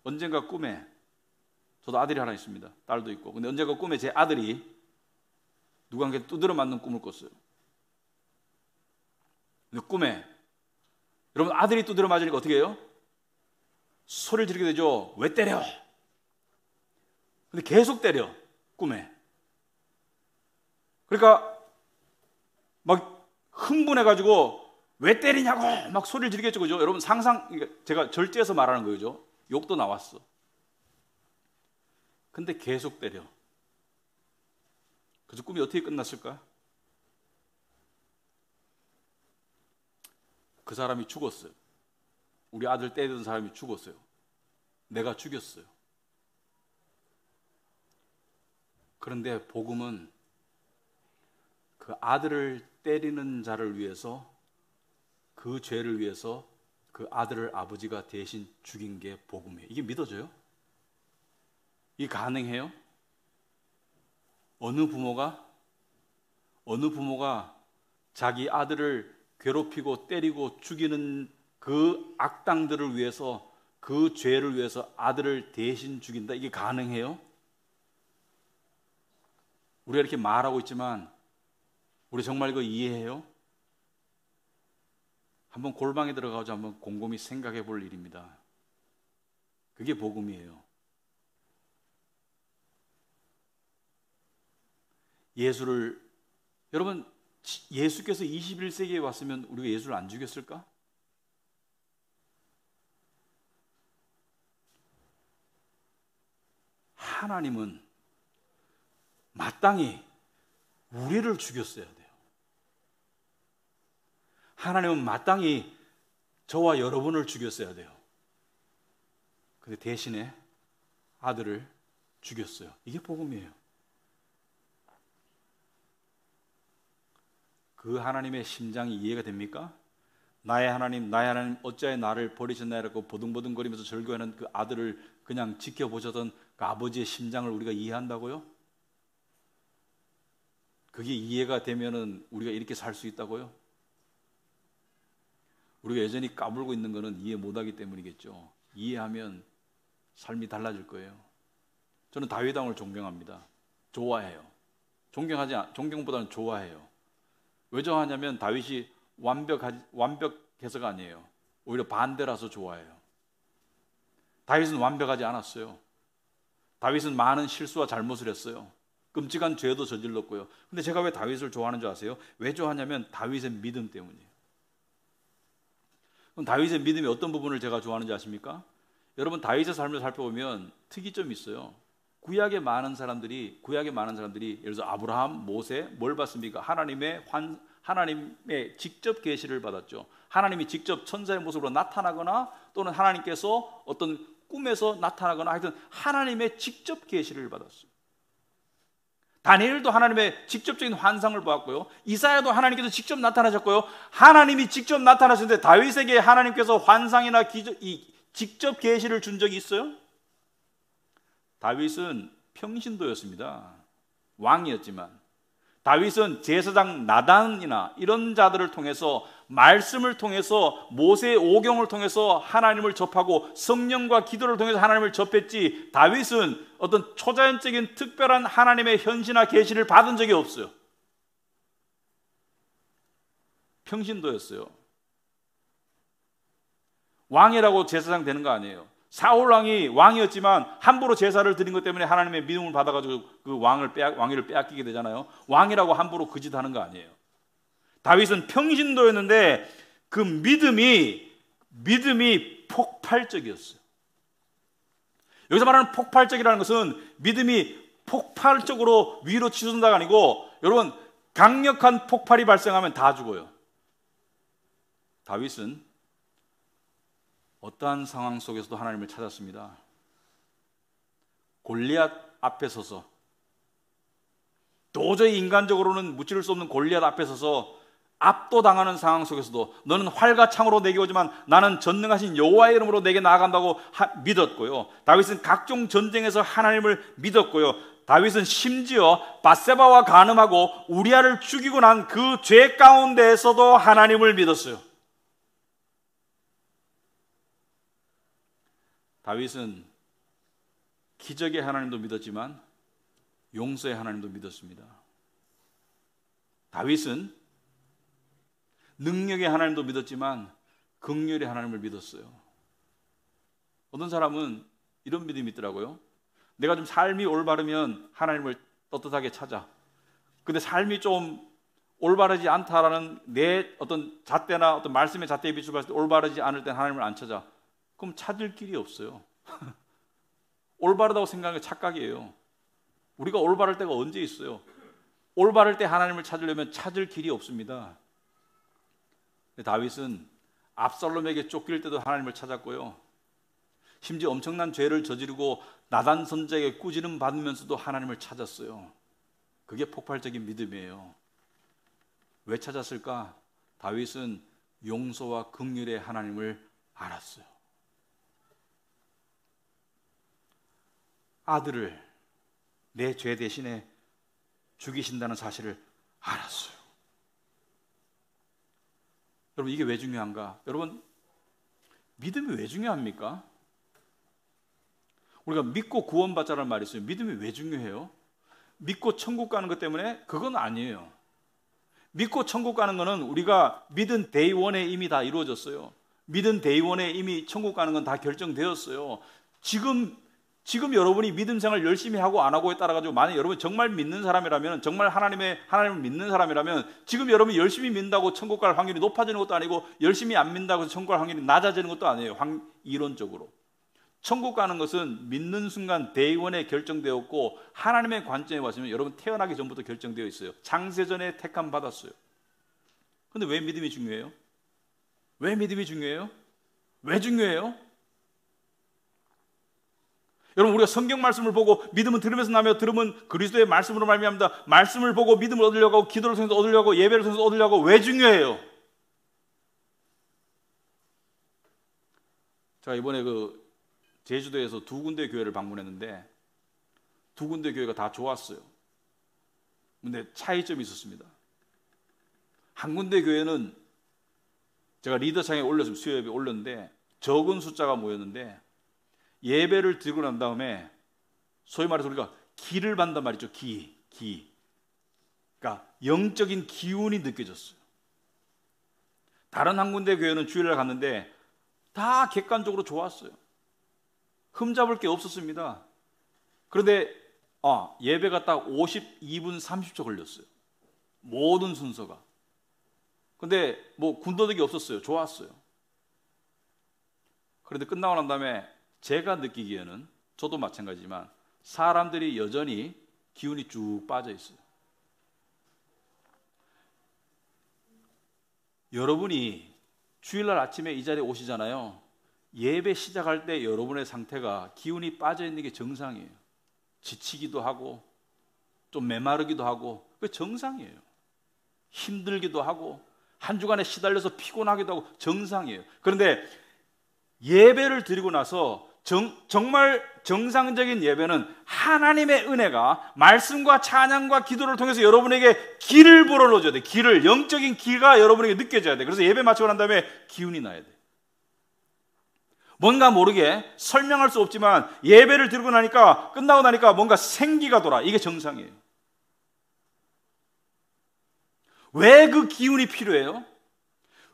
언젠가 꿈에, 저도 아들이 하나 있습니다. 딸도 있고. 근데 언젠가 꿈에 제 아들이 누구한테 두드려 맞는 꿈을 꿨어요. 근데 꿈에, 여러분, 아들이 두드려 맞으니까 어떻게 해요? 소리를 지르게 되죠. 왜 때려? 근데 계속 때려. 꿈에. 그러니까 막 흥분해가지고 왜 때리냐고 막 소리를 지르겠죠. 그죠? 여러분, 제가 절제해서 말하는 거죠. 욕도 나왔어. 근데 계속 때려. 그래서 꿈이 어떻게 끝났을까? 그 사람이 죽었어요. 우리 아들 때리던 사람이 죽었어요. 내가 죽였어요. 그런데 복음은 그 아들을 때리는 자를 위해서, 그 죄를 위해서 그 아들을 아버지가 대신 죽인 게 복음이에요. 이게 믿어져요? 이게 가능해요? 어느 부모가 자기 아들을 괴롭히고 때리고 죽이는 그 악당들을 위해서, 그 죄를 위해서 아들을 대신 죽인다. 이게 가능해요? 우리가 이렇게 말하고 있지만 우리 정말 이거 이해해요? 한번 골방에 들어가서 한번 곰곰이 생각해 볼 일입니다. 그게 복음이에요. 예수를, 여러분, 예수께서 21세기에 왔으면 우리가 예수를 안 죽였을까? 하나님은 마땅히 우리를 죽였어야 돼요. 하나님은 마땅히 저와 여러분을 죽였어야 돼요. 근데 대신에 아들을 죽였어요. 이게 복음이에요. 그 하나님의 심장이 이해가 됩니까? 나의 하나님, 나의 하나님, 어찌하여 나를 버리셨나라고 보둥보둥거리면서 절규하는 그 아들을 그냥 지켜보셨던 그 아버지의 심장을 우리가 이해한다고요? 그게 이해가 되면은 우리가 이렇게 살 수 있다고요? 우리가 여전히 까불고 있는 것은 이해 못하기 때문이겠죠. 이해하면 삶이 달라질 거예요. 저는 다윗 왕을 존경합니다. 좋아해요. 존경보다는 좋아해요. 왜 좋아하냐면 다윗이 완벽해서가 아니에요. 오히려 반대라서 좋아해요. 다윗은 완벽하지 않았어요. 다윗은 많은 실수와 잘못을 했어요. 끔찍한 죄도 저질렀고요. 근데 제가 왜 다윗을 좋아하는 줄 아세요? 왜 좋아하냐면 다윗의 믿음 때문이에요. 그럼 다윗의 믿음이 어떤 부분을 제가 좋아하는지 아십니까? 여러분, 다윗의 삶을 살펴보면 특이점이 있어요. 구약의 많은 사람들이 예를 들어서 아브라함, 모세 뭘 받습니까? 하나님의 직접 계시를 받았죠. 하나님이 직접 천사의 모습으로 나타나거나 또는 하나님께서 어떤 꿈에서 나타나거나 하여튼 하나님의 직접 계시를 받았어요. 다니엘도 하나님의 직접적인 환상을 보았고요. 이사야도 하나님께서 직접 나타나셨고요. 하나님이 직접 나타나셨는데 다윗에게 하나님께서 환상이나 직접 계시를 준 적이 있어요? 다윗은 평신도였습니다. 왕이었지만 다윗은 제사장 나단이나 이런 자들을 통해서 말씀을 통해서 모세의 오경을 통해서 하나님을 접하고 성령과 기도를 통해서 하나님을 접했지, 다윗은 어떤 초자연적인 특별한 하나님의 현시나 계시를 받은 적이 없어요. 평신도였어요. 왕이라고 제사장 되는 거 아니에요. 사울 왕이 왕이었지만 함부로 제사를 드린 것 때문에 하나님의 믿음을 받아가지고 그 왕위를 빼앗기게 되잖아요. 왕이라고 함부로 그 짓 하는 거 아니에요. 다윗은 평신도였는데 그 믿음이 폭발적이었어요. 여기서 말하는 폭발적이라는 것은 믿음이 폭발적으로 위로 치솟는다가 아니고, 여러분, 강력한 폭발이 발생하면 다 죽어요. 다윗은 어떠한 상황 속에서도 하나님을 찾았습니다. 골리앗 앞에 서서, 도저히 인간적으로는 무찌를 수 없는 골리앗 앞에 서서 압도당하는 상황 속에서도 너는 활과 창으로 내게 오지만 나는 전능하신 여호와의 이름으로 내게 나아간다고 믿었고요. 다윗은 각종 전쟁에서 하나님을 믿었고요. 다윗은 심지어 밧세바와 간음하고 우리아를 죽이고 난 그 죄 가운데에서도 하나님을 믿었어요. 다윗은 기적의 하나님도 믿었지만 용서의 하나님도 믿었습니다. 다윗은 능력의 하나님도 믿었지만 긍휼의 하나님을 믿었어요. 어떤 사람은 이런 믿음이 있더라고요. 내가 좀 삶이 올바르면 하나님을 떳떳하게 찾아. 근데 삶이 좀 올바르지 않다라는 내 어떤 잣대나 어떤 말씀의 잣대에 비추어 봤을 때 올바르지 않을 땐 하나님을 안 찾아. 그럼 찾을 길이 없어요. 올바르다고 생각하는 게 착각이에요. 우리가 올바를 때가 언제 있어요? 올바를 때 하나님을 찾으려면 찾을 길이 없습니다. 다윗은 압살롬에게 쫓길 때도 하나님을 찾았고요. 심지어 엄청난 죄를 저지르고 나단 선지자에게 꾸지름 받으면서도 하나님을 찾았어요. 그게 폭발적인 믿음이에요. 왜 찾았을까? 다윗은 용서와 긍휼의 하나님을 알았어요. 아들을 내 죄 대신에 죽이신다는 사실을 알았어요. 여러분, 이게 왜 중요한가? 여러분, 믿음이 왜 중요합니까? 우리가 믿고 구원받자라는 말이 있어요. 믿음이 왜 중요해요? 믿고 천국 가는 것 때문에? 그건 아니에요. 믿고 천국 가는 거는 우리가 믿은 데이 원에 이미 다 이루어졌어요. 믿은 데이 원에 이미 천국 가는 건 다 결정되었어요. 지금 여러분이 믿음 생활 열심히 하고 안 하고에 따라 가지고, 만약 여러분이 정말 믿는 사람이라면, 정말 하나님을 믿는 사람이라면, 지금 여러분이 열심히 믿는다고 천국 갈 확률이 높아지는 것도 아니고, 열심히 안 믿는다고 해서 천국 갈 확률이 낮아지는 것도 아니에요. 이론적으로 천국 가는 것은 믿는 순간 대의원에 결정되었고, 하나님의 관점에 봤으면 여러분 태어나기 전부터 결정되어 있어요. 창세전에 택함 받았어요. 그런데 왜 믿음이 중요해요? 왜 믿음이 중요해요? 왜 중요해요? 여러분, 우리가 성경 말씀을 보고, 믿음은 들으면서 나며 들으면 그리스도의 말씀으로 말미암다. 말씀을 보고 믿음을 얻으려고 하고, 기도를 통해서 얻으려고 하고, 예배를 통해서 얻으려고 하고. 왜 중요해요? 제가 이번에 제주도에서 두 군데 교회를 방문했는데, 두 군데 교회가 다 좋았어요. 근데 차이점이 있었습니다. 한 군데 교회는 제가 리더창에 올렸습니다. 수요예배 올렸는데 적은 숫자가 모였는데, 예배를 드리고 난 다음에 소위 말해서 우리가 기를 받는단 말이죠. 기. 그러니까 영적인 기운이 느껴졌어요. 다른 한 군데 교회는 주일날 갔는데 다 객관적으로 좋았어요. 흠잡을 게 없었습니다. 그런데 예배가 딱 52분 30초 걸렸어요. 모든 순서가. 근데 군더더기 없었어요. 좋았어요. 그런데 끝나고 난 다음에 제가 느끼기에는, 저도 마찬가지지만 사람들이 여전히 기운이 쭉 빠져 있어요. 여러분이 주일날 아침에 이 자리에 오시잖아요. 예배 시작할 때 여러분의 상태가 기운이 빠져 있는 게 정상이에요. 지치기도 하고 좀 메마르기도 하고, 그게 정상이에요. 힘들기도 하고 한 주간에 시달려서 피곤하기도 하고 정상이에요. 그런데 예배를 드리고 나서 정말 정상적인 예배는 하나님의 은혜가 말씀과 찬양과 기도를 통해서 여러분에게 기를 불어넣어줘야 돼. 영적인 기가 여러분에게 느껴져야 돼. 그래서 예배 마치고 난 다음에 기운이 나야 돼. 뭔가 모르게 설명할 수 없지만 예배를 드리고 나니까, 끝나고 나니까 뭔가 생기가 돌아. 이게 정상이에요. 왜 그 기운이 필요해요?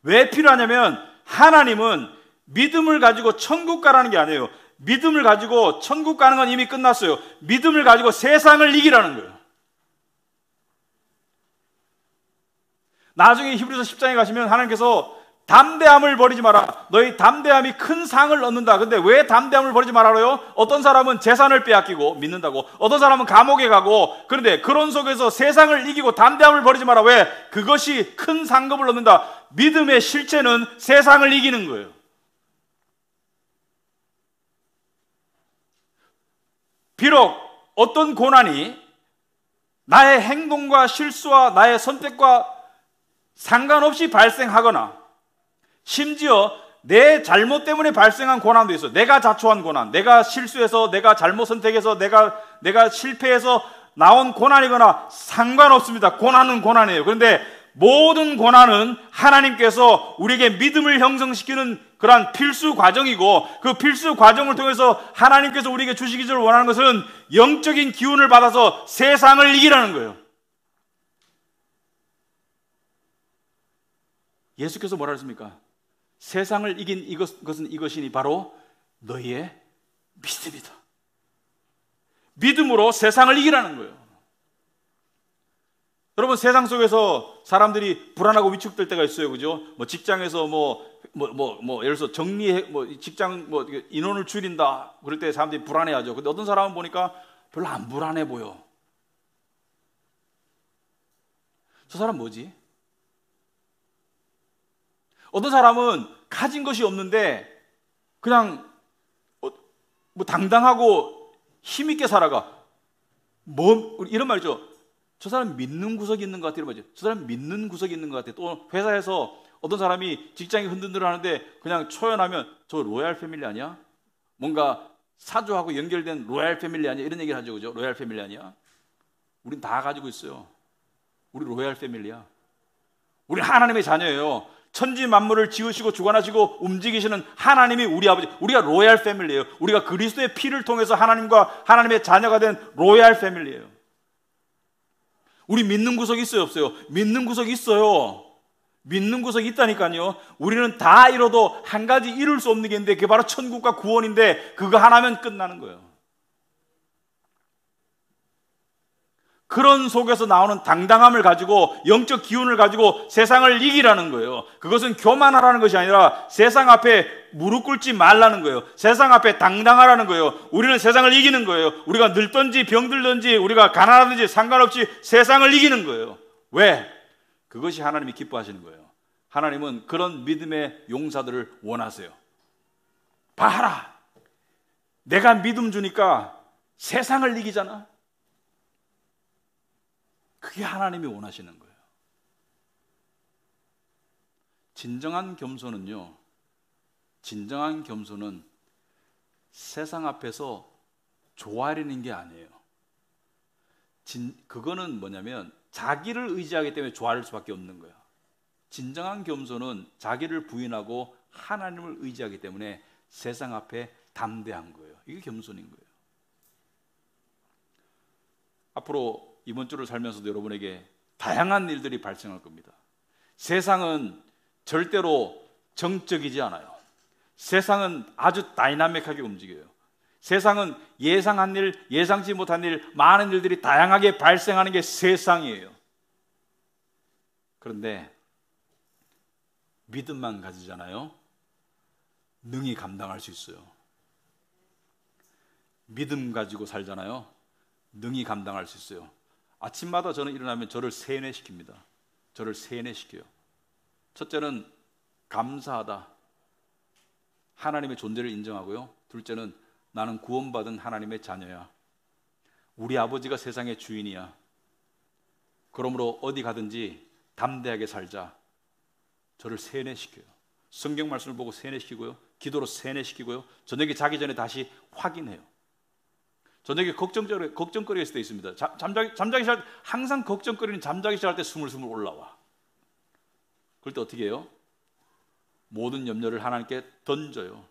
왜 필요하냐면, 하나님은 믿음을 가지고 천국 가라는 게 아니에요. 믿음을 가지고 천국 가는 건 이미 끝났어요. 믿음을 가지고 세상을 이기라는 거예요. 나중에 히브리서 10장에 가시면 하나님께서 담대함을 버리지 마라. 너희 담대함이 큰 상을 얻는다. 근데 왜 담대함을 버리지 말아요? 어떤 사람은 재산을 빼앗기고 믿는다고, 어떤 사람은 감옥에 가고, 그런데 그런 속에서 세상을 이기고 담대함을 버리지 마라. 왜? 그것이 큰 상급을 얻는다. 믿음의 실체는 세상을 이기는 거예요. 비록 어떤 고난이 나의 행동과 실수와 나의 선택과 상관없이 발생하거나, 심지어 내 잘못 때문에 발생한 고난도 있어요. 내가 자초한 고난, 내가 실수해서, 내가 잘못 선택해서, 내가 실패해서 나온 고난이거나 상관없습니다. 고난은 고난이에요. 그런데 모든 고난은 하나님께서 우리에게 믿음을 형성시키는 그러한 필수 과정이고, 그 필수 과정을 통해서 하나님께서 우리에게 주시기를 원하는 것은 영적인 기운을 받아서 세상을 이기라는 거예요. 예수께서 뭐라 했습니까? 세상을 이긴 이것은 이것이니 바로 너희의 믿음이다. 믿음으로 세상을 이기라는 거예요. 여러분, 세상 속에서 사람들이 불안하고 위축될 때가 있어요. 그죠? 직장에서 예를 들어서 직장 인원을 줄인다. 그럴 때 사람들이 불안해하죠. 근데 어떤 사람은 보니까 별로 안 불안해 보여. 저 사람 뭐지? 어떤 사람은 가진 것이 없는데 그냥 당당하고 힘있게 살아가. 이런 말이죠. 저 사람 믿는 구석이 있는 것 같아. 이런 말이죠. 저 사람 믿는 구석이 있는 것 같아. 또 회사에서 어떤 사람이 직장이 흔들흔들 하는데 그냥 초연하면 저 로얄 패밀리 아니야? 뭔가 사주하고 연결된 로얄 패밀리 아니야? 이런 얘기를 하죠. 그죠? 로얄 패밀리 아니야? 우린 다 가지고 있어요. 우리 로얄 패밀리야. 우리 하나님의 자녀예요. 천지 만물을 지으시고 주관하시고 움직이시는 하나님이 우리 아버지, 우리가 로얄 패밀리예요. 우리가 그리스도의 피를 통해서 하나님과 하나님의 자녀가 된 로얄 패밀리예요. 우리 믿는 구석이 있어요, 없어요? 믿는 구석이 있어요. 믿는 구석이 있다니까요. 우리는 다 이뤄도 한 가지 이룰 수 없는 게 있는데 그게 바로 천국과 구원인데 그거 하나면 끝나는 거예요. 그런 속에서 나오는 당당함을 가지고 영적 기운을 가지고 세상을 이기라는 거예요. 그것은 교만하라는 것이 아니라 세상 앞에 무릎 꿇지 말라는 거예요. 세상 앞에 당당하라는 거예요. 우리는 세상을 이기는 거예요. 우리가 늙든지 병들든지 우리가 가난하든지 상관없이 세상을 이기는 거예요. 왜? 그것이 하나님이 기뻐하시는 거예요. 하나님은 그런 믿음의 용사들을 원하세요. 봐라, 내가 믿음 주니까 세상을 이기잖아. 그게 하나님이 원하시는 거예요. 진정한 겸손은요, 진정한 겸손은 세상 앞에서 조아리는 게 아니에요. 그거는 뭐냐면 자기를 의지하기 때문에 조아릴 수밖에 없는 거예요. 진정한 겸손은 자기를 부인하고 하나님을 의지하기 때문에 세상 앞에 담대한 거예요. 이게 겸손인 거예요. 앞으로 이번 주를 살면서도 여러분에게 다양한 일들이 발생할 겁니다. 세상은 절대로 정적이지 않아요. 세상은 아주 다이나믹하게 움직여요. 세상은 예상한 일, 예상치 못한 일, 많은 일들이 다양하게 발생하는 게 세상이에요. 그런데 믿음만 가지잖아요. 능히 감당할 수 있어요. 믿음 가지고 살잖아요. 능히 감당할 수 있어요. 아침마다 저는 일어나면 저를 세뇌시킵니다. 저를 세뇌시켜요. 첫째는 감사하다. 하나님의 존재를 인정하고요. 둘째는 나는 구원받은 하나님의 자녀야. 우리 아버지가 세상의 주인이야. 그러므로 어디 가든지 담대하게 살자. 저를 세뇌시켜요. 성경 말씀을 보고 세뇌시키고요. 기도로 세뇌시키고요. 저녁에 자기 전에 다시 확인해요. 저녁에 걱정거리가 있을 때 있습니다. 잠자기 시작, 항상 걱정거리는 잠자기 시작할 때 스물스물 올라와. 그럴 때 어떻게 해요? 모든 염려를 하나님께 던져요.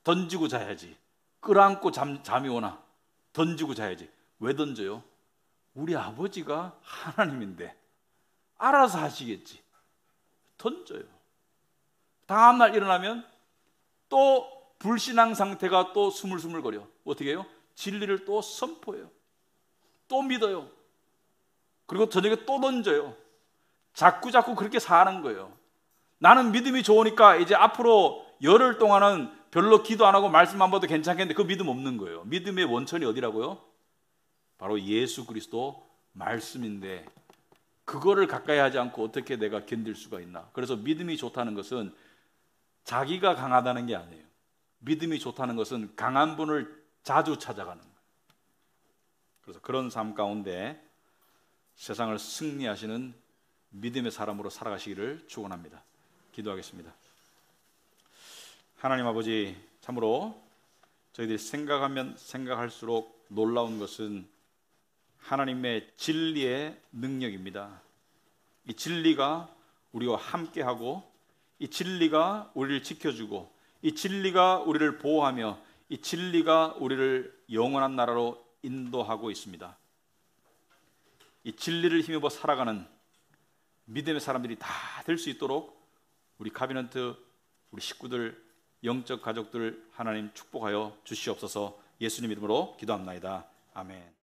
던지고 자야지. 끌어안고 잠이 오나? 던지고 자야지. 왜 던져요? 우리 아버지가 하나님인데 알아서 하시겠지. 던져요. 다음날 일어나면 또 불신앙 상태가 또 스물스물거려. 어떻게 해요? 진리를 또 선포해요. 또 믿어요. 그리고 저녁에 또 던져요. 자꾸 그렇게 사는 거예요. 나는 믿음이 좋으니까 이제 앞으로 열흘 동안은 별로 기도 안 하고 말씀 안 봐도 괜찮겠는데 그 믿음 없는 거예요. 믿음의 원천이 어디라고요? 바로 예수 그리스도 말씀인데 그거를 가까이 하지 않고 어떻게 내가 견딜 수가 있나? 그래서 믿음이 좋다는 것은 자기가 강하다는 게 아니에요. 믿음이 좋다는 것은 강한 분을 자주 찾아가는 거예요. 그래서 그런 삶 가운데 세상을 승리하시는 믿음의 사람으로 살아가시기를 축원합니다. 기도하겠습니다. 하나님 아버지, 참으로 저희들이 생각하면 생각할수록 놀라운 것은 하나님의 진리의 능력입니다. 이 진리가 우리와 함께하고 이 진리가 우리를 지켜주고 이 진리가 우리를 보호하며 이 진리가 우리를 영원한 나라로 인도하고 있습니다. 이 진리를 힘입어 살아가는 믿음의 사람들이 다 될 수 있도록 우리 카비넌트, 우리 식구들, 영적 가족들 하나님 축복하여 주시옵소서. 예수님 이름으로 기도합나이다. 아멘.